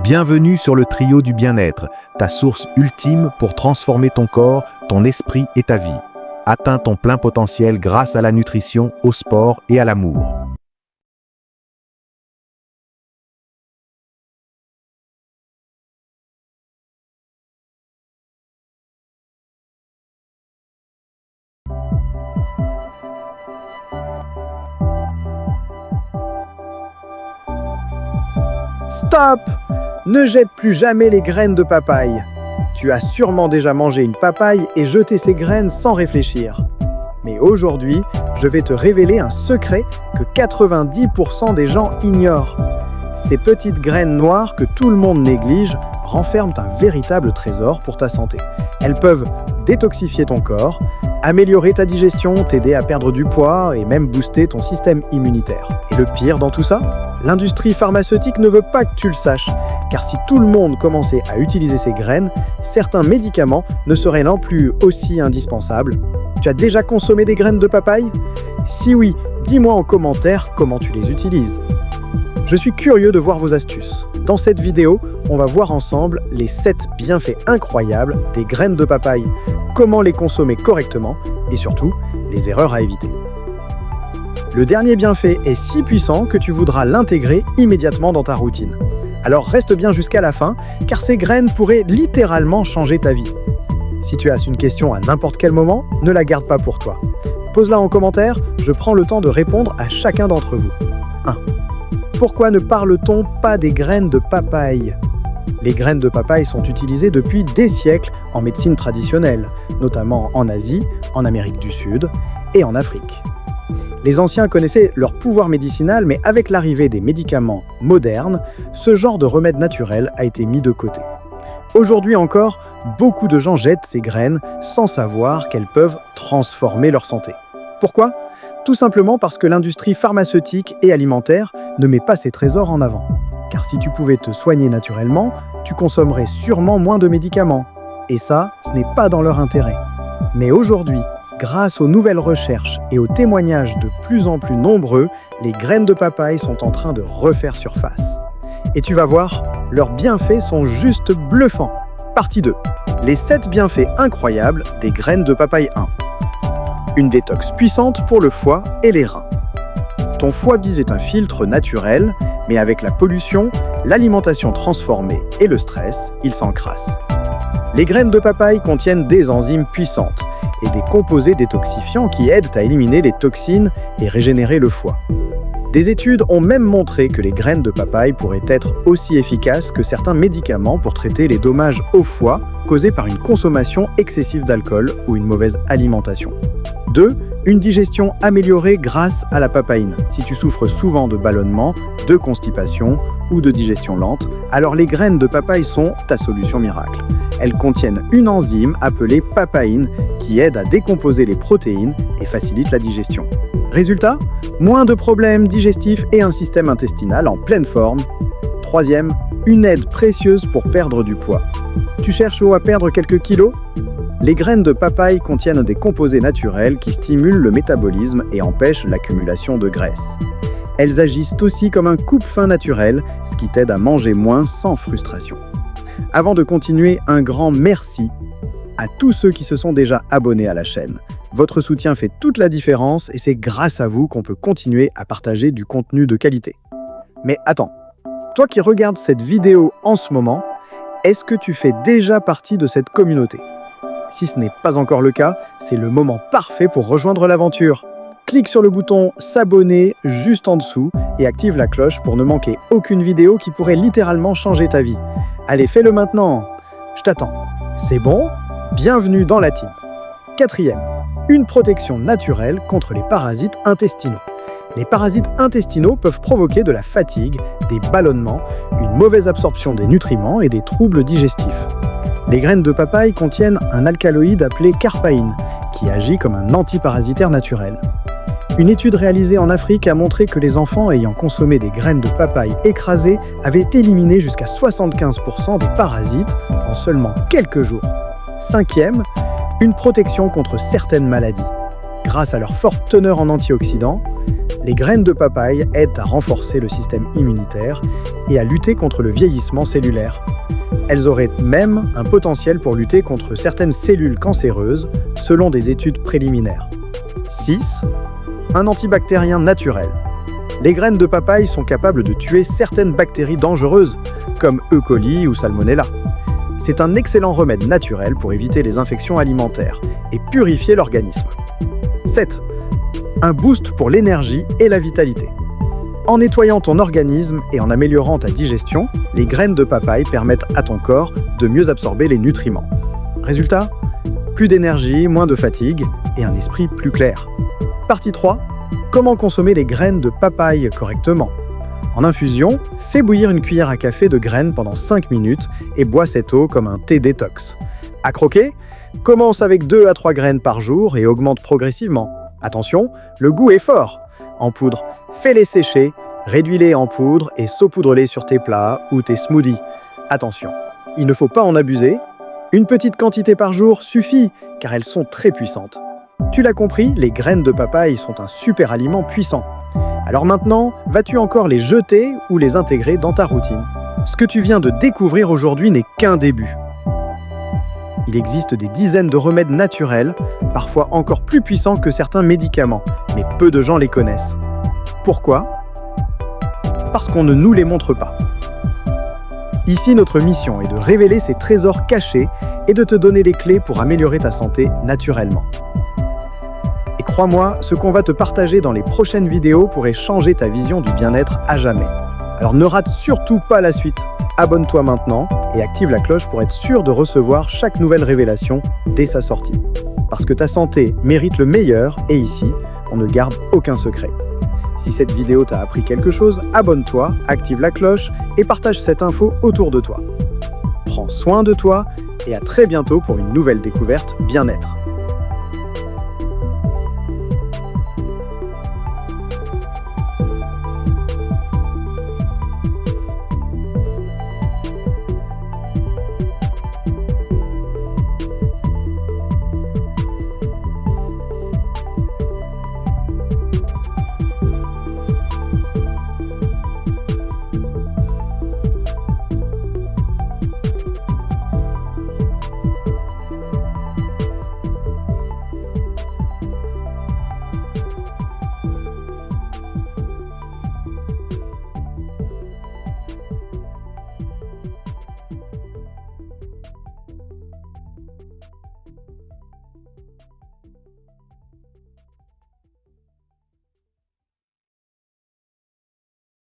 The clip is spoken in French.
Bienvenue sur le trio du bien-être, ta source ultime pour transformer ton corps, ton esprit et ta vie. Atteins ton plein potentiel grâce à la nutrition, au sport et à l'amour. Stop! Ne jette plus jamais les graines de papaye. Tu as sûrement déjà mangé une papaye et jeté ses graines sans réfléchir. Mais aujourd'hui, je vais te révéler un secret que 90% des gens ignorent. Ces petites graines noires que tout le monde néglige renferment un véritable trésor pour ta santé. Elles peuvent détoxifier ton corps, améliorer ta digestion, t'aider à perdre du poids et même booster ton système immunitaire. Et le pire dans tout ça, l'industrie pharmaceutique ne veut pas que tu le saches, car si tout le monde commençait à utiliser ces graines, certains médicaments ne seraient non plus aussi indispensables. Tu as déjà consommé des graines de papaye? Si oui, dis-moi en commentaire comment tu les utilises. Je suis curieux de voir vos astuces. Dans cette vidéo, on va voir ensemble les 7 bienfaits incroyables des graines de papaye, comment les consommer correctement et surtout, les erreurs à éviter. Le dernier bienfait est si puissant que tu voudras l'intégrer immédiatement dans ta routine. Alors reste bien jusqu'à la fin, car ces graines pourraient littéralement changer ta vie. Si tu as une question à n'importe quel moment, ne la garde pas pour toi. Pose-la en commentaire, je prends le temps de répondre à chacun d'entre vous. 1. Pourquoi ne parle-t-on pas des graines de papaye? Les graines de papaye sont utilisées depuis des siècles en médecine traditionnelle, notamment en Asie, en Amérique du Sud et en Afrique. Les anciens connaissaient leur pouvoir médicinal, mais avec l'arrivée des médicaments modernes, ce genre de remède naturel a été mis de côté. Aujourd'hui encore, beaucoup de gens jettent ces graines sans savoir qu'elles peuvent transformer leur santé. Pourquoi? Tout simplement parce que l'industrie pharmaceutique et alimentaire ne met pas ses trésors en avant. Car si tu pouvais te soigner naturellement, tu consommerais sûrement moins de médicaments. Et ça, ce n'est pas dans leur intérêt. Mais aujourd'hui, grâce aux nouvelles recherches et aux témoignages de plus en plus nombreux, les graines de papaye sont en train de refaire surface. Et tu vas voir, leurs bienfaits sont juste bluffants. Partie 2. Les 7 bienfaits incroyables des graines de papaye 1. Une détox puissante pour le foie et les reins. Ton foie bise est un filtre naturel, mais avec la pollution, l'alimentation transformée et le stress, il s'encrasse. Les graines de papaye contiennent des enzymes puissantes et des composés détoxifiants qui aident à éliminer les toxines et régénérer le foie. Des études ont même montré que les graines de papaye pourraient être aussi efficaces que certains médicaments pour traiter les dommages au foie causés par une consommation excessive d'alcool ou une mauvaise alimentation. 2. Une digestion améliorée grâce à la papaïne. Si tu souffres souvent de ballonnement, de constipation ou de digestion lente, alors les graines de papaye sont ta solution miracle. Elles contiennent une enzyme appelée papaïne qui aide à décomposer les protéines et facilite la digestion. Résultat, moins de problèmes digestifs et un système intestinal en pleine forme. 3. Une aide précieuse pour perdre du poids. Tu cherches à perdre quelques kilos? Les graines de papaye contiennent des composés naturels qui stimulent le métabolisme et empêchent l'accumulation de graisse. Elles agissent aussi comme un coupe-faim naturel, ce qui t'aide à manger moins sans frustration. Avant de continuer, un grand merci à tous ceux qui se sont déjà abonnés à la chaîne. Votre soutien fait toute la différence et c'est grâce à vous qu'on peut continuer à partager du contenu de qualité. Mais attends, toi qui regardes cette vidéo en ce moment, est-ce que tu fais déjà partie de cette communauté? Si ce n'est pas encore le cas, c'est le moment parfait pour rejoindre l'aventure. Clique sur le bouton s'abonner juste en dessous et active la cloche pour ne manquer aucune vidéo qui pourrait littéralement changer ta vie. Allez, fais-le maintenant. Je t'attends. C'est bon? Bienvenue dans la team. 4. Une protection naturelle contre les parasites intestinaux. Les parasites intestinaux peuvent provoquer de la fatigue, des ballonnements, une mauvaise absorption des nutriments et des troubles digestifs. Les graines de papaye contiennent un alcaloïde appelé carpaïne, qui agit comme un antiparasitaire naturel. Une étude réalisée en Afrique a montré que les enfants ayant consommé des graines de papaye écrasées avaient éliminé jusqu'à 75% des parasites en seulement quelques jours. 5. Une protection contre certaines maladies. Grâce à leur forte teneur en antioxydants, Les graines de papaye aident à renforcer le système immunitaire et à lutter contre le vieillissement cellulaire. Elles auraient même un potentiel pour lutter contre certaines cellules cancéreuses, selon des études préliminaires. 6. Un antibactérien naturel. Les graines de papaye sont capables de tuer certaines bactéries dangereuses, comme E. coli ou Salmonella. C'est un excellent remède naturel pour éviter les infections alimentaires et purifier l'organisme. 7. Un boost pour l'énergie et la vitalité. En nettoyant ton organisme et en améliorant ta digestion, les graines de papaye permettent à ton corps de mieux absorber les nutriments. Résultat, plus d'énergie, moins de fatigue et un esprit plus clair. Partie 3. Comment consommer les graines de papaye correctement? En infusion, fais bouillir une cuillère à café de graines pendant 5 minutes et bois cette eau comme un thé détox. À croquer, commence avec 2 à 3 graines par jour et augmente progressivement. Attention, le goût est fort. En poudre, fais-les sécher, réduis-les en poudre et saupoudre-les sur tes plats ou tes smoothies. Attention, il ne faut pas en abuser. Une petite quantité par jour suffit, car elles sont très puissantes. Tu l'as compris, les graines de papaye sont un super aliment puissant. Alors maintenant, vas-tu encore les jeter ou les intégrer dans ta routine? Ce que tu viens de découvrir aujourd'hui n'est qu'un début. Il existe des dizaines de remèdes naturels, parfois encore plus puissants que certains médicaments, mais peu de gens les connaissent. Pourquoi? Parce qu'on ne nous les montre pas. Ici, notre mission est de révéler ces trésors cachés et de te donner les clés pour améliorer ta santé naturellement. Et crois-moi, ce qu'on va te partager dans les prochaines vidéos pourrait changer ta vision du bien-être à jamais. Alors ne rate surtout pas la suite. Abonne-toi maintenant et active la cloche pour être sûr de recevoir chaque nouvelle révélation dès sa sortie. Parce que ta santé mérite le meilleur et ici, on ne garde aucun secret. Si cette vidéo t'a appris quelque chose, abonne-toi, active la cloche et partage cette info autour de toi. Prends soin de toi et à très bientôt pour une nouvelle découverte bien-être.